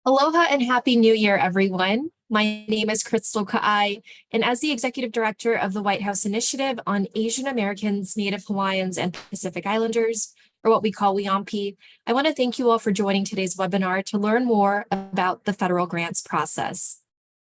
Aloha and Happy New Year, everyone. My name is Crystal Ka'ai, and as the Executive Director of the White House Initiative on Asian Americans, Native Hawaiians, and Pacific Islanders, or what we call WHIAANHPI, I want to thank you all for joining today's webinar to learn more about the federal grants process.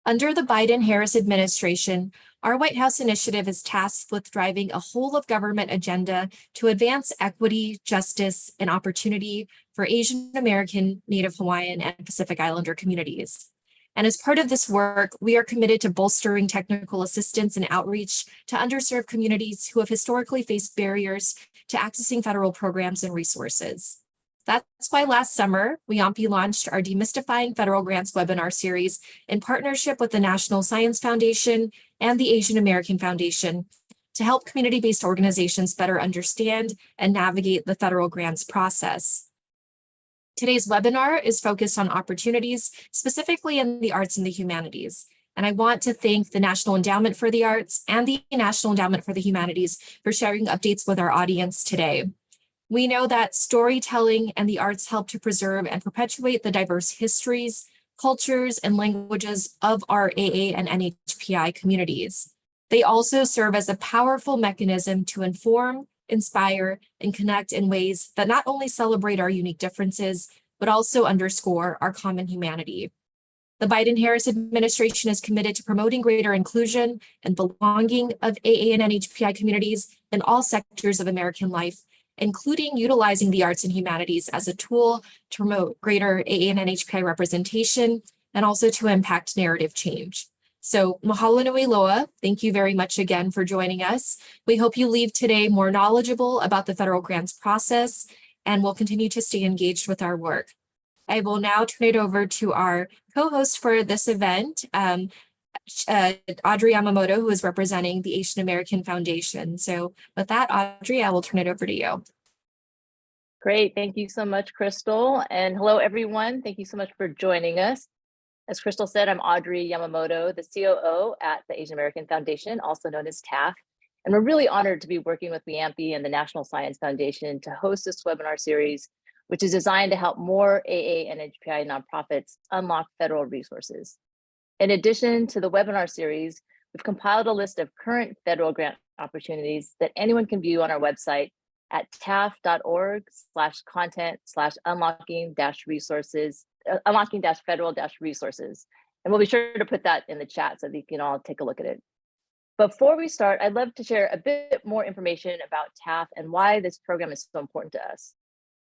Under the Biden-Harris administration, our White House initiative is tasked with driving a whole-of-government agenda to advance equity, justice, and opportunity for Asian American, Native Hawaiian, and Pacific Islander communities. And as part of this work, we are committed to bolstering technical assistance and outreach to underserved communities who have historically faced barriers to accessing federal programs and resources. That's why last summer, WHIAANHPI launched our Demystifying Federal Grants webinar series in partnership with the National Science Foundation and the Asian American Foundation to help community-based organizations better understand and navigate the federal grants process. Today's webinar is focused on opportunities, specifically in the arts and the humanities. And I want to thank the National Endowment for the Arts and the National Endowment for the Humanities for sharing updates with our audience today. We know that storytelling and the arts help to preserve and perpetuate the diverse histories, cultures, and languages of our AA and NHPI communities. They also serve as a powerful mechanism to inform, inspire, and connect in ways that not only celebrate our unique differences, but also underscore our common humanity. The Biden-Harris administration is committed to promoting greater inclusion and belonging of AA and NHPI communities in all sectors of American life, including utilizing the arts and humanities as a tool to promote greater AA and NHPI representation and also to impact narrative change. So mahalo nui loa, thank you very much again for joining us. We hope you leave today more knowledgeable about the federal grants process and will continue to stay engaged with our work. I will now turn it over to our co-host for this event, Audrey Yamamoto, who is representing the Asian American Foundation. So with that, Audrey, I will turn it over to you. Great, thank you so much, Crystal. And hello, everyone. Thank you so much for joining us. As Crystal said, I'm Audrey Yamamoto, the COO at the Asian American Foundation, also known as TAAF. And we're really honored to be working with WHIAANHPI and the National Science Foundation to host this webinar series, which is designed to help more AA and NHPI nonprofits unlock federal resources. In addition to the webinar series, we've compiled a list of current federal grant opportunities that anyone can view on our website at taaf.org/content/unlocking-resources, unlocking-federal-resources. And we'll be sure to put that in the chat so that you can all take a look at it. Before we start, I'd love to share a bit more information about TAAF and why this program is so important to us.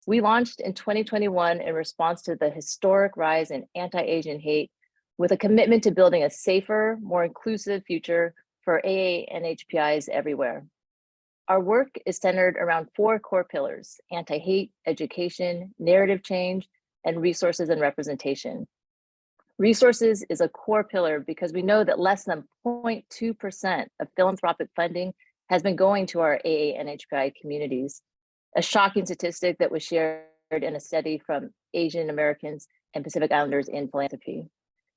We launched in 2021 in response to the historic rise in anti-Asian hate with a commitment to building a safer, more inclusive future for AA and HPIs everywhere. Our work is centered around 4 core pillars: anti-hate, education, narrative change, and resources and representation. Resources is a core pillar because we know that less than 0.2% of philanthropic funding has been going to our AA and HPI communities, a shocking statistic that was shared in a study from Asian Americans and Pacific Islanders in philanthropy.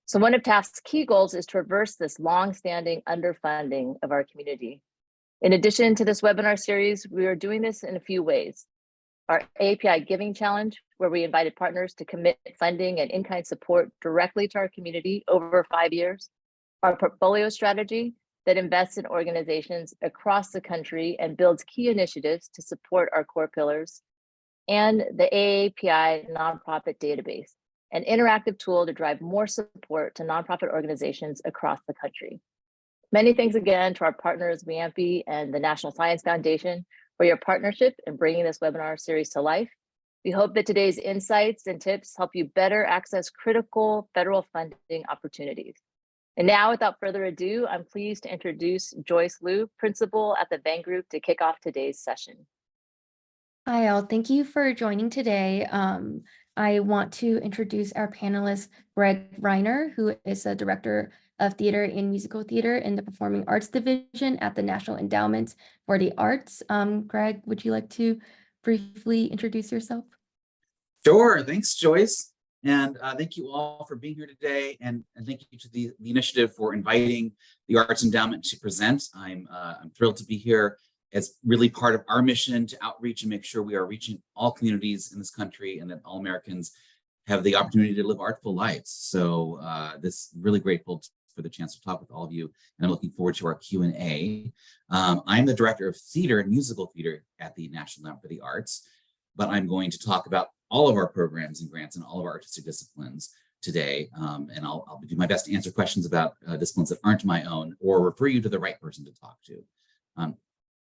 So one of TAAF's key goals is to reverse this long-standing underfunding of our community. In addition to this webinar series, we are doing this in a few ways. Our API Giving Challenge, where we invited partners to commit funding and in-kind support directly to our community over 5 years. Our portfolio strategy that invests in organizations across the country and builds key initiatives to support our core pillars. And the AAPI Nonprofit Database, an interactive tool to drive more support to nonprofit organizations across the country. Many thanks again to our partners, WHIAANHPI and the National Science Foundation, for your partnership in bringing this webinar series to life. We hope that today's insights and tips help you better access critical federal funding opportunities. And now, without further ado, I'm pleased to introduce Joyce Liu, Principal at the Venn Group, to kick off today's session. Hi, all. Thank you for joining today. I want to introduce our panelist, Greg Reiner, who is the Director of Theater and Musical Theater in the Performing Arts Division at the National Endowment for the Arts. Greg, would you like to briefly introduce yourself? Sure. Thanks, Joyce. And thank you all for being here today. And thank you to the initiative for inviting the Arts Endowment to present. I'm thrilled to be here. It's really part of our mission to outreach and make sure we are reaching all communities in this country and that all Americans have the opportunity to live artful lives. So this really grateful for the chance to talk with all of you, and I'm looking forward to our Q&A. I'm the director of theater and musical theater at the National Endowment for the Arts, but I'm going to talk about all of our programs and grants and all of our artistic disciplines today, and I'll do my best to answer questions about disciplines that aren't my own, or refer you to the right person to talk to.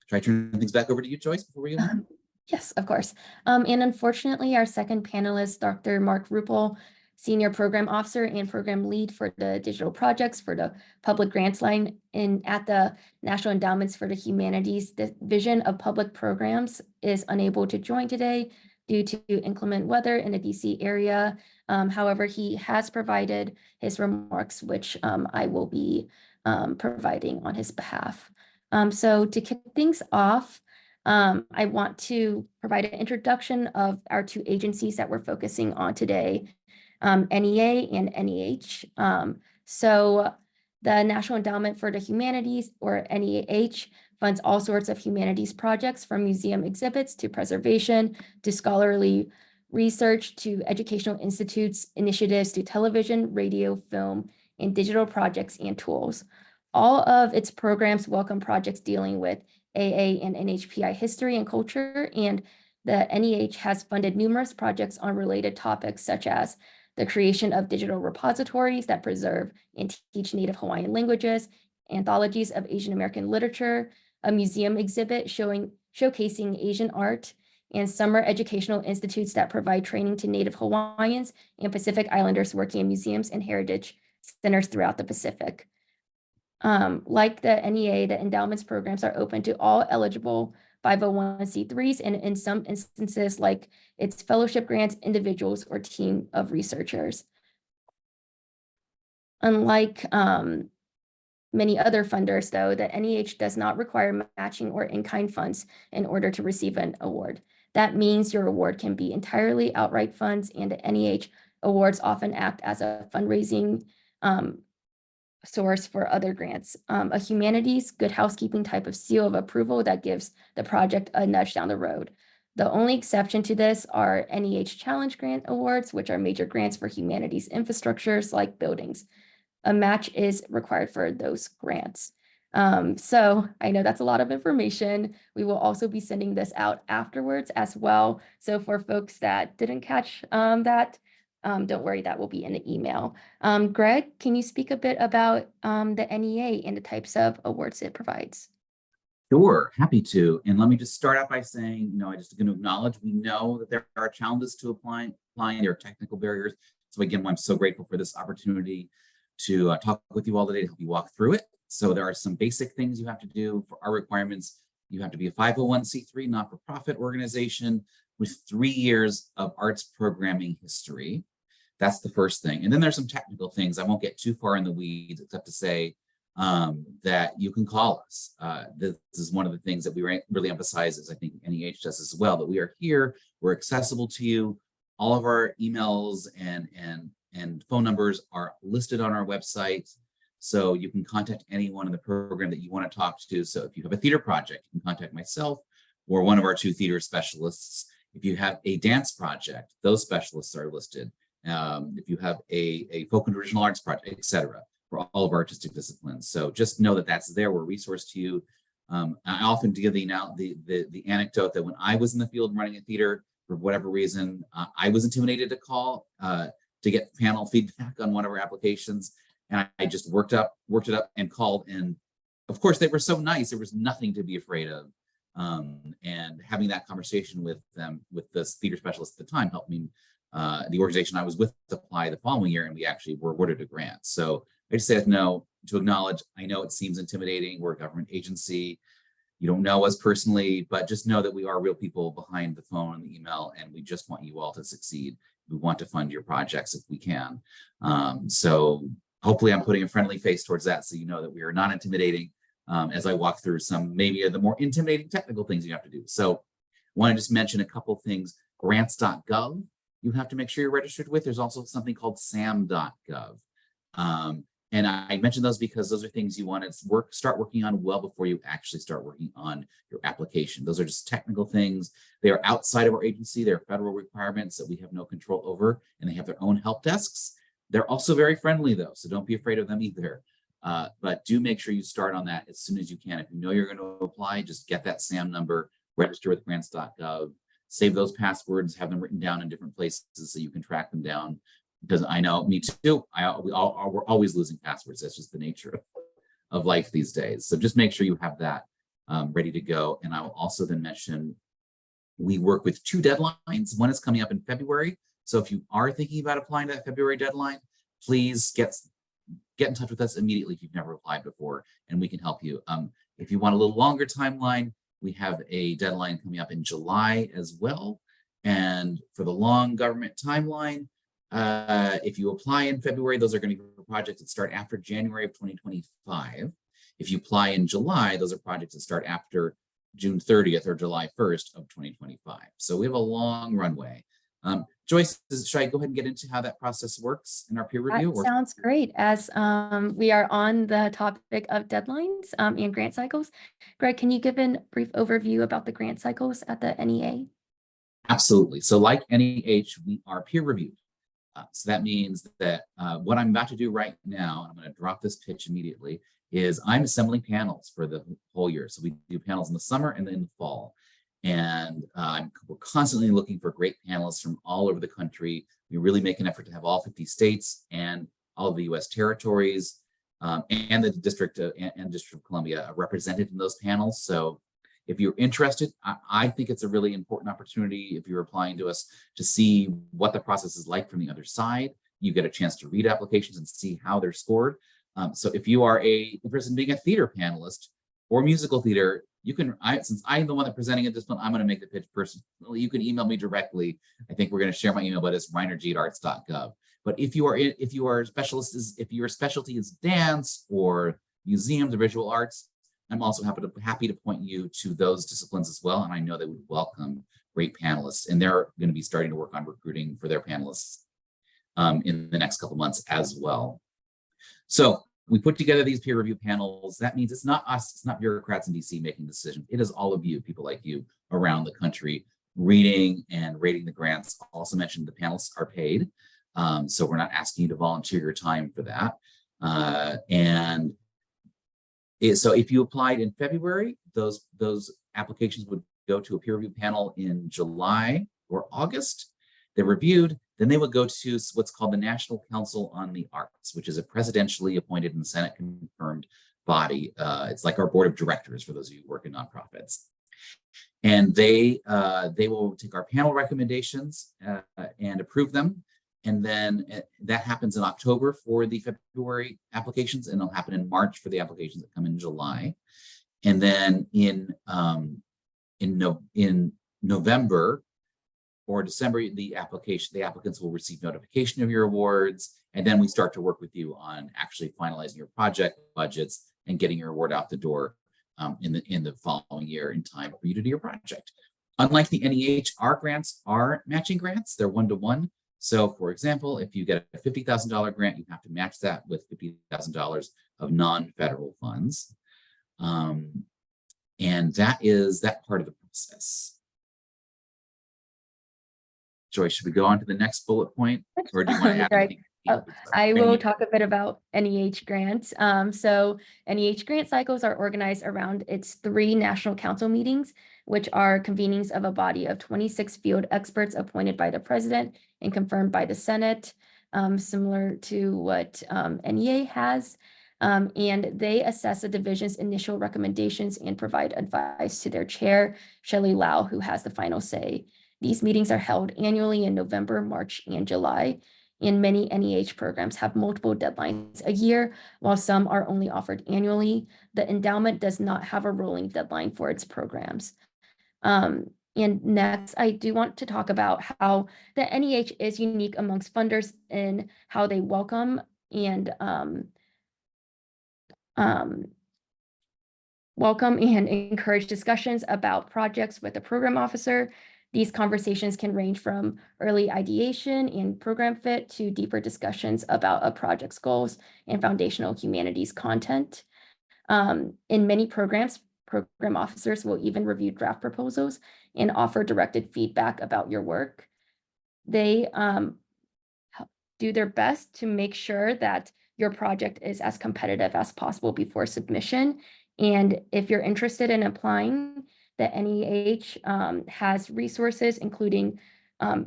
Should I turn things back over to you, Joyce, before we go on? Yes, of course. And unfortunately, our second panelist, Dr. Mark Ruppel, Senior Program Officer and Program Lead for the Digital Projects for the Public Grants line at the National Endowments for the Humanities Division of Public Programs, is unable to join today due to inclement weather in the DC area. However, he has provided his remarks, which I will be providing on his behalf. So to kick things off, I want to provide an introduction of our two agencies that we're focusing on today, NEA and NEH. So the National Endowment for the Humanities, or NEH, funds all sorts of humanities projects, from museum exhibits to preservation to scholarly research to educational institutes, initiatives to television, radio, film, and digital projects and tools. All of its programs welcome projects dealing with AA and NHPI history and culture, and the NEH has funded numerous projects on related topics, such as the creation of digital repositories that preserve and teach Native Hawaiian languages, anthologies of Asian American literature, a museum exhibit showcasing Asian art, and summer educational institutes that provide training to Native Hawaiians and Pacific Islanders working in museums and heritage centers throughout the Pacific. Like the NEA, the endowments programs are open to all eligible 501c3s, and in some instances, like its fellowship grants, individuals or team of researchers. Unlike many other funders, though, the NEH does not require matching or in-kind funds in order to receive an award. That means your award can be entirely outright funds, and the NEH awards often act as a fundraising source for other grants. A humanities good housekeeping type of seal of approval that gives the project a nudge down the road. The only exception to this are NEH Challenge Grant Awards, which are major grants for humanities infrastructures like buildings. A match is required for those grants. So I know that's a lot of information. We will also be sending this out afterwards as well. So for folks that didn't catch that, don't worry, that will be in the email. Greg, can you speak a bit about the NEA and the types of awards it provides? Sure, happy to. And let me just start out by saying, I just going to acknowledge, we know that there are challenges to applying, there are technical barriers. So again, I'm so grateful for this opportunity to talk with you all today to help you walk through it. So there are some basic things you have to do for our requirements. You have to be a 501c3 not-for-profit organization with 3 years of arts programming history. That's the first thing. And then there's some technical things. I won't get too far in the weeds, except to say that you can call us. This is one of the things that we really emphasize, as I think NEH does as well, that we are here, we're accessible to you. All of our emails and phone numbers are listed on our website. So you can contact anyone in the program that you want to talk to. So if you have a theater project, you can contact myself or one of our 2 theater specialists. If you have a dance project, those specialists are listed. If you have a folk and traditional arts project, etc., for all of our artistic disciplines. So just know that that's there. We're a resource to you. I often give the anecdote that when I was in the field running a theater, for whatever reason, I was intimidated to call to get panel feedback on one of our applications. And I just worked it up and called. And of course, they were so nice. There was nothing to be afraid of. And having that conversation with them, with this theater specialist at the time, helped me, the organization I was with, apply the following year, and we actually were awarded a grant. So I just said no, to acknowledge, I know it seems intimidating. We're a government agency. You don't know us personally, but just know that we are real people behind the phone and the email, and we just want you all to succeed. We want to fund your projects if we can. So hopefully I'm putting a friendly face towards that, so you know that we are not intimidating as I walk through some maybe of the more intimidating technical things you have to do. So I want to just mention a couple things. Grants.gov, you have to make sure you're registered with. There's also something called sam.gov. And I mentioned those because those are things you want to start working on well before you actually start working on your application. Those are just technical things. They are outside of our agency. They're federal requirements that we have no control over, and they have their own help desks. They're also very friendly though, so don't be afraid of them either. But do make sure you start on that as soon as you can. If you know you're going to apply, just get that SAM number, register with grants.gov, save those passwords, have them written down in different places so you can track them down. Because I know, me too, we're always losing passwords. That's just the nature of life these days. So just make sure you have that ready to go. And I will also then mention, we work with 2 deadlines. One is coming up in February. So if you are thinking about applying to that February deadline, please get in touch with us immediately if you've never applied before, and we can help you. If you want a little longer timeline, we have a deadline coming up in July as well. And for the long government timeline, if you apply in February, those are going to be projects that start after January of 2025. If you apply in July, those are projects that start after June 30th or July 1st of 2025. So we have a long runway. Joyce, should I go ahead and get into how that process works in our peer review? That sounds great. As we are on the topic of deadlines and grant cycles, Greg, can you give a brief overview about the grant cycles at the NEA? Absolutely. So like NEH, we are peer reviewed. So that means that what I'm about to do right now, I'm going to drop this pitch immediately, is I'm assembling panels for the whole year. So we do panels in the summer and then in the fall. And we're constantly looking for great panelists from all over the country. We really make an effort to have all 50 states and all of the US territories and the District and District of Columbia represented in those panels. So if you're interested, I think it's a really important opportunity if you're applying to us to see what the process is like from the other side. You get a chance to read applications and see how they're scored. So if you are interested in being a theater panelist or musical theater, you can, since I'm the one that presenting at this one, I'm going to make the pitch personally. You can email me directly. I think we're going to share my email, but it's reinerg@arts.gov. But if your specialty is dance or museums or visual arts, I'm also happy to point you to those disciplines as well. And I know they would welcome great panelists, and they're going to be starting to work on recruiting for their panelists in the next couple months as well. So we put together these peer review panels. That means it's not us, it's not bureaucrats in DC making decisions. It is all of you, people like you around the country, reading and rating the grants. I also mentioned the panelists are paid. So we're not asking you to volunteer your time for that. So if you applied in February, those applications would go to a peer review panel in July or August. They're reviewed, then they would go to what's called the National Council on the Arts, which is a presidentially appointed and Senate confirmed body. It's like our board of directors for those of you who work in nonprofits. And they will take our panel recommendations and approve them. And then that happens in October for the February applications, and it'll happen in March for the applications that come in July. And then in November or December, the applicants will receive notification of your awards, and then we start to work with you on actually finalizing your project budgets and getting your award out the door in the following year in time for you to do your project. Unlike the NEH, our grants are matching grants; they're 1-to-1. So, for example, if you get a $50,000 grant, you have to match that with $50,000 of non-federal funds. And that is that part of the process. Joyce, should we go on to the next bullet point? Or do you want to add anything? I will talk a bit about NEH grants. So NEH grant cycles are organized around its 3 national council meetings, which are convenings of a body of 26 field experts appointed by the president and confirmed by the Senate, similar to what NEA has. And they assess the division's initial recommendations and provide advice to their chair, Shelley Lau, who has the final say. These meetings are held annually in November, March, and July. And many NEH programs have multiple deadlines a year, while some are only offered annually. The endowment does not have a rolling deadline for its programs. And next, I do want to talk about how the NEH is unique amongst funders in how they welcome and encourage discussions about projects with the program officer. These conversations can range from early ideation and program fit to deeper discussions about a project's goals and foundational humanities content. In many programs, program officers will even review draft proposals and offer directed feedback about your work. They do their best to make sure that your project is as competitive as possible before submission. And if you're interested in applying, the NEH has resources, including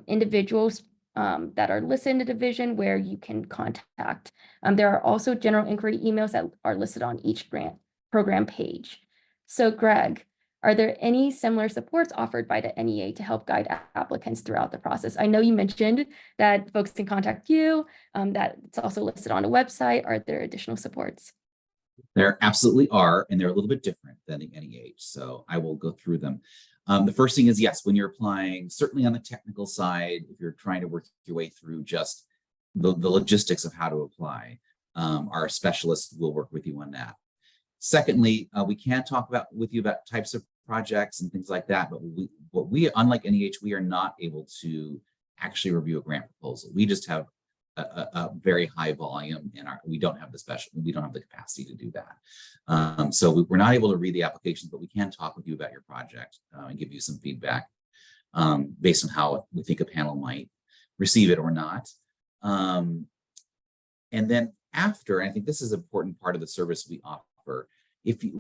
individuals that are listed in the division where you can contact. There are also general inquiry emails that are listed on each grant program page. So Greg, are there any similar supports offered by the NEA to help guide applicants throughout the process? I know you mentioned that folks can contact you, that it's also listed on a website. Are there additional supports? There absolutely are, and they're a little bit different than the NEH, so I will go through them. The first thing is, yes, when you're applying, certainly on the technical side, if you're trying to work your way through just the logistics of how to apply, our specialists will work with you on that. Secondly, we can talk with you about types of projects and things like that, but unlike NEH, we are not able to actually review a grant proposal. We just have a very high volume, and we don't have the capacity to do that. So we're not able to read the applications, but we can talk with you about your project and give you some feedback based on how we think a panel might receive it or not. And then after, and I think this is an important part of the service we offer,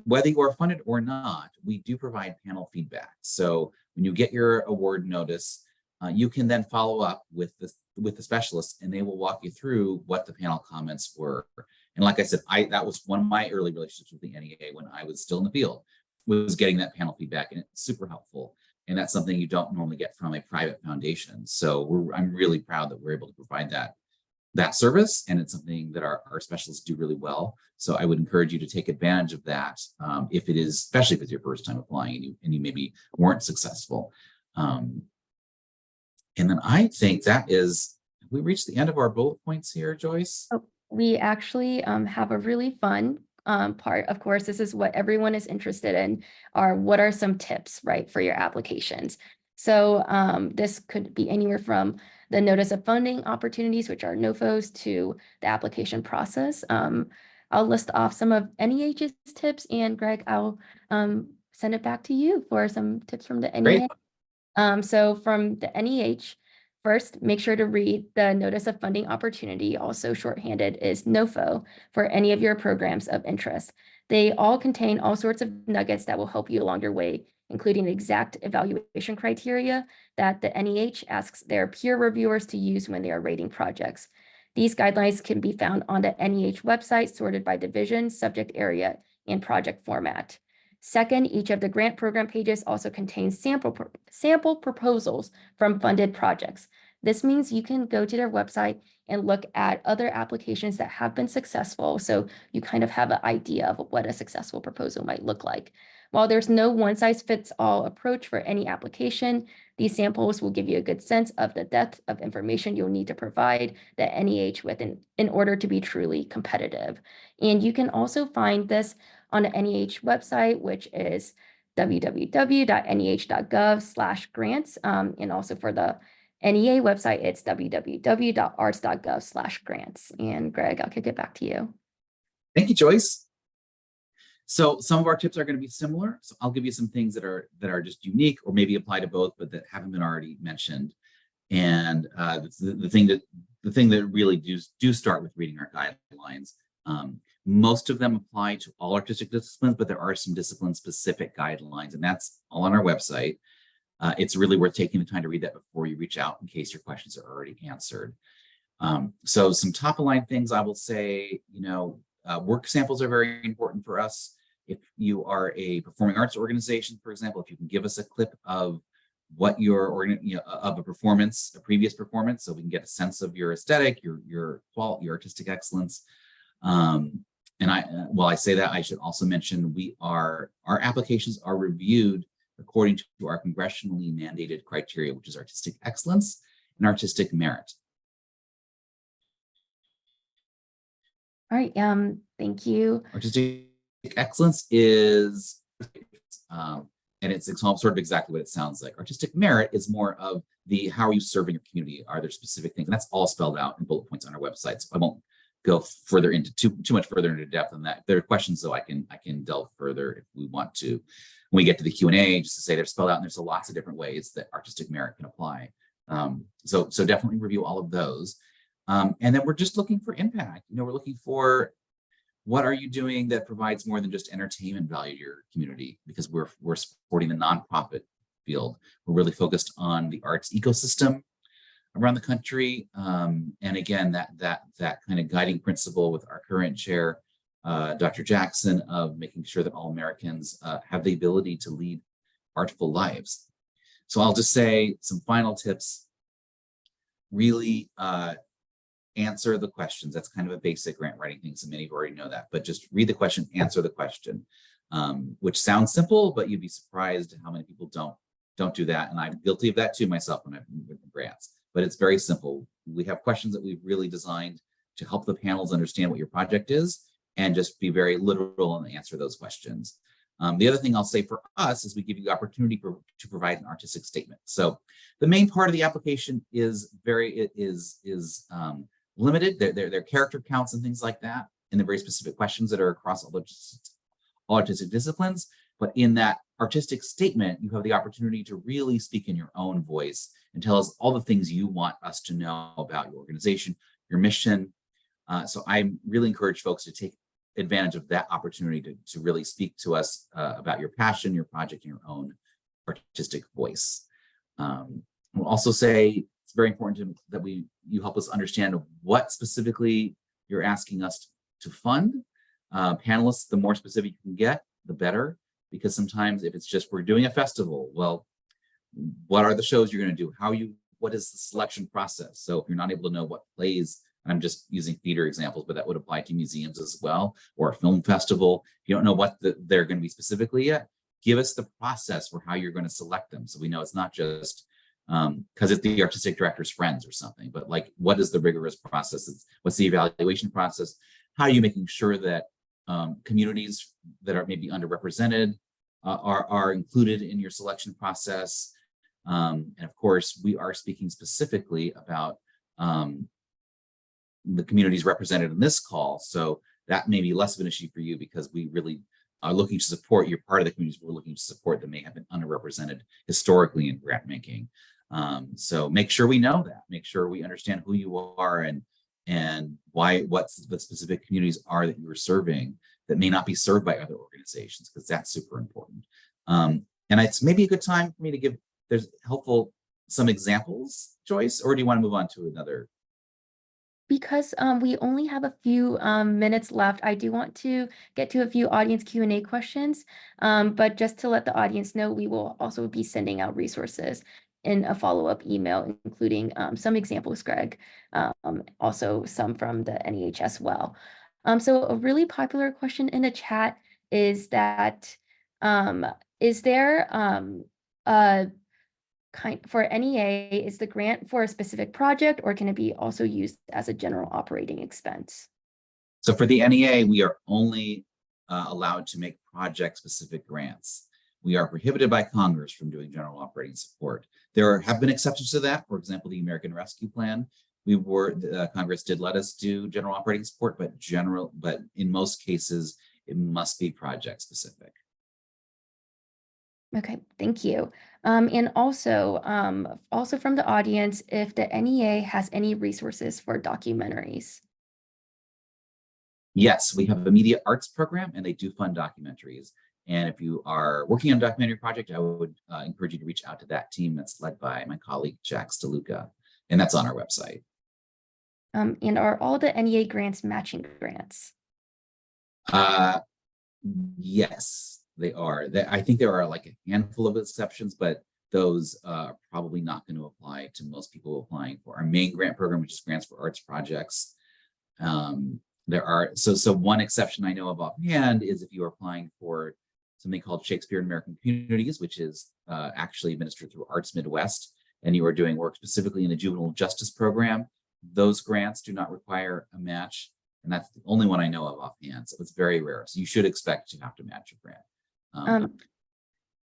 whether you are funded or not, we do provide panel feedback. So when you get your award notice, you can then follow up with the specialists, and they will walk you through what the panel comments were. And like I said, that was one of my early relationships with the NEA when I was still in the field, was getting that panel feedback, and it's super helpful. And that's something you don't normally get from a private foundation. So I'm really proud that we're able to provide that service, and it's something that our specialists do really well. So I would encourage you to take advantage of that especially if it's your first time applying and you maybe weren't successful. And then I think we reached the end of our bullet points here, Joyce. Oh, we actually have a really fun part. Of course, this is what everyone is interested in, what are some tips, right, for your applications. So this could be anywhere from the notice of funding opportunities, which are NOFOs, to the application process. I'll list off some of NEH's tips, and Greg, I'll send it back to you for some tips from the NEA. So from the NEH, first, make sure to read the Notice of Funding Opportunity, also shorthanded is NOFO, for any of your programs of interest. They all contain all sorts of nuggets that will help you along your way, including exact evaluation criteria that the NEH asks their peer reviewers to use when they are rating projects. These guidelines can be found on the NEH website, sorted by division, subject area, and project format. Second, each of the grant program pages also contains sample proposals from funded projects. This means you can go to their website and look at other applications that have been successful, so you kind of have an idea of what a successful proposal might look like. While there's no one-size-fits-all approach for any application, these samples will give you a good sense of the depth of information you'll need to provide the NEH with in order to be truly competitive. And you can also find this on the NEH website, which is www.neh.gov/grants. And also for the NEA website, it's www.arts.gov/grants. And Greg, I'll kick it back to you. Thank you, Joyce. So some of our tips are going to be similar. So I'll give you some things that are just unique, or maybe apply to both, but that haven't been already mentioned. And the thing that really do start with reading our guidelines. Most of them apply to all artistic disciplines, but there are some discipline-specific guidelines, and that's all on our website. It's really worth taking the time to read that before you reach out, in case your questions are already answered. So some top-of-line things I will say, work samples are very important for us. If you are a performing arts organization, for example, if you can give us a clip of what of a previous performance, so we can get a sense of your aesthetic, your artistic excellence. And while I say that, I should also mention our applications are reviewed according to our congressionally mandated criteria, which is artistic excellence and artistic merit. All right, thank you. Artistic excellence is and it's sort of exactly what it sounds like. Artistic merit is more of the how are you serving your community? Are there specific things? And that's all spelled out in bullet points on our website. So I won't go further into too much further into depth than that. If there are questions, though, I can delve further if we want to. When we get to the Q&A, just to say they're spelled out, and there's lots of different ways that artistic merit can apply. So definitely review all of those. And then we're just looking for impact. We're looking for what are you doing that provides more than just entertainment value to your community? Because we're supporting the nonprofit field. We're really focused on the arts ecosystem around the country. And again, that kind of guiding principle with our current chair, Dr. Jackson, of making sure that all Americans have the ability to lead artful lives. So I'll just say some final tips. Really answer the questions. That's kind of a basic grant writing thing, so many of you already know that, but just read the question, answer the question, which sounds simple, but you'd be surprised at how many people don't do that. And I'm guilty of that too myself when I've been written grants, but it's very simple. We have questions that we've really designed to help the panels understand what your project is and just be very literal and answer those questions. The other thing I'll say for us is we give you the opportunity to provide an artistic statement. So the main part of the application is limited. Their character counts and things like that, and the very specific questions that are across all artistic disciplines. But in that artistic statement, you have the opportunity to really speak in your own voice and tell us all the things you want us to know about your organization, your mission. So I really encourage folks to take advantage of that opportunity to really speak to us about your passion, your project, and your own artistic voice. We'll also say it's very important that you help us understand what specifically you're asking us to fund. Panelists, the more specific you can get, the better, because sometimes if it's just we're doing a festival, well, what are the shows you're going to do? What is the selection process? So if you're not able to know what plays, and I'm just using theater examples, but that would apply to museums as well, or a film festival. If you don't know what they're going to be specifically yet, give us the process for how you're going to select them, so we know it's not just because it's the artistic director's friends or something, but like, what is the rigorous process? What's the evaluation process? How are you making sure that communities that are maybe underrepresented are included in your selection process? And of course, we are speaking specifically about the communities represented in this call. So that may be less of an issue for you because we really are looking to support, you're part of the communities we're looking to support that may have been underrepresented historically in grant making. So make sure we know that, make sure we understand who you are and what the specific communities are that you are serving that may not be served by other organizations, because that's super important. And it's maybe a good time for me to give, there's helpful some examples, Joyce, or do you want to move on to another? Because we only have a few minutes left, I do want to get to a few audience Q&A questions, but just to let the audience know, we will also be sending out resources in a follow-up email, including some examples, Greg, also some from the NEH as well. So a really popular question in the chat is that, is there for NEA, is the grant for a specific project, or can it be also used as a general operating expense? So for the NEA, we are only allowed to make project-specific grants. We are prohibited by Congress from doing general operating support. There have been exceptions to that. For example, the American Rescue Plan, Congress did let us do general operating support, but in most cases, it must be project-specific. Okay, thank you. And also from the audience, if the NEA has any resources for documentaries. Yes, we have a media arts program and they do fund documentaries. And if you are working on a documentary project, I would encourage you to reach out to that team that's led by my colleague, Jack Steluka, and that's on our website. And are all the NEA grants matching grants? Yes, they are. I think there are like a handful of exceptions, but those are probably not going to apply to most people applying for our main grant program, which is grants for arts projects. There are, so one exception I know of offhand is if you are applying for something called Shakespeare in American Communities, which is actually administered through Arts Midwest, and you are doing work specifically in the juvenile justice program. Those grants do not require a match, and that's the only one I know of offhand. So it's very rare. So you should expect to have to match a grant.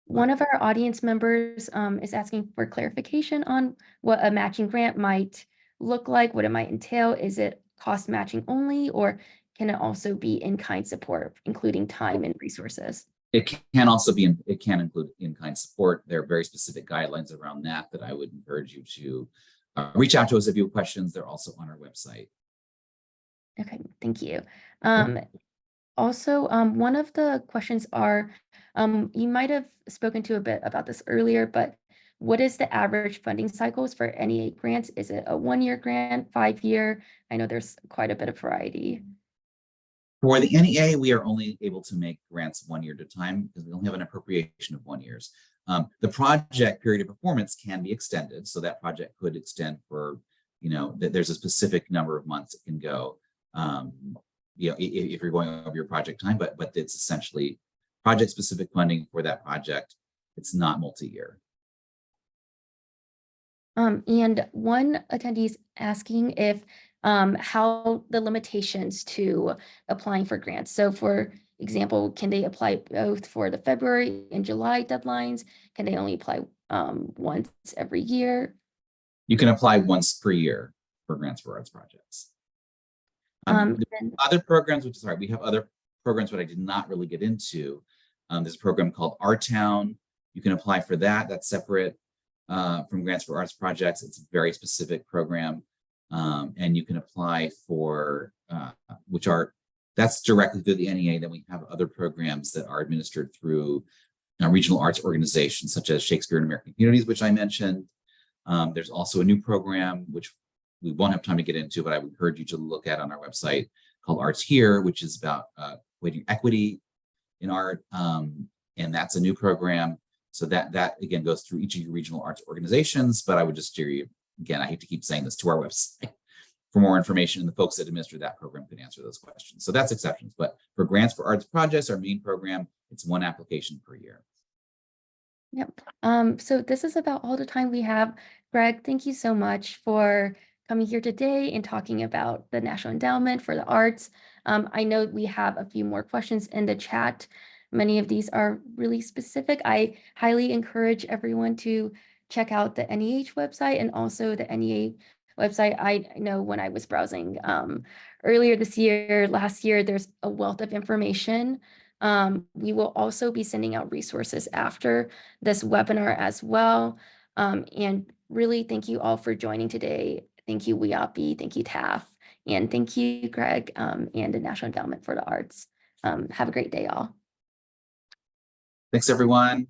One of our audience members is asking for clarification on what a matching grant might look like, what it might entail. Is it cost matching only, or can it also be in-kind support, including time and resources? It can also be, it can include in-kind support. There are very specific guidelines around that I would encourage you to reach out to us if you have questions. They're also on our website. Okay, thank you. Also, one of the questions are, you might have spoken to a bit about this earlier, but what is the average funding cycles for NEA grants? Is it a 1-year grant, 5-year? I know there's quite a bit of variety. For the NEA, we are only able to make grants 1 year at a time because we only have an appropriation of 1 year. The project period of performance can be extended, so that project could extend for, there's a specific number of months it can go. If you're going over your project time, but it's essentially project-specific funding for that project. It's not multi-year. And one attendee is asking if how the limitations to applying for grants. So for example, can they apply both for the February and July deadlines? Can they only apply once every year? You can apply once per year for grants for arts projects. Other programs, we have other programs, but I did not really get into. There's a program called Our Town. You can apply for that. That's separate from grants for arts projects. It's a very specific program. And you can apply for, that's directly through the NEA. Then we have other programs that are administered through regional arts organizations, such as Shakespeare and American Communities, which I mentioned. There's also a new program, which we won't have time to get into, but I would encourage you to look at on our website, called Arts Here, which is about equating equity in art. And that's a new program. So that again goes through each of your regional arts organizations, but I would just steer you, again, I hate to keep saying this, to our website for more information, and the folks that administer that program can answer those questions. So that's exceptions, but for grants for arts projects, our main program, it's 1 application per year. Yep. So this is about all the time we have. Greg, thank you so much for coming here today and talking about the National Endowment for the Arts. I know we have a few more questions in the chat. Many of these are really specific. I highly encourage everyone to check out the NEH website and also the NEA website. I know when I was browsing earlier this year, last year, there's a wealth of information. We will also be sending out resources after this webinar as well. And really, thank you all for joining today. Thank you, WHIAANHPI, thank you, TAAF, and thank you, Greg, and the National Endowment for the Arts. Have a great day, all. Thanks, everyone.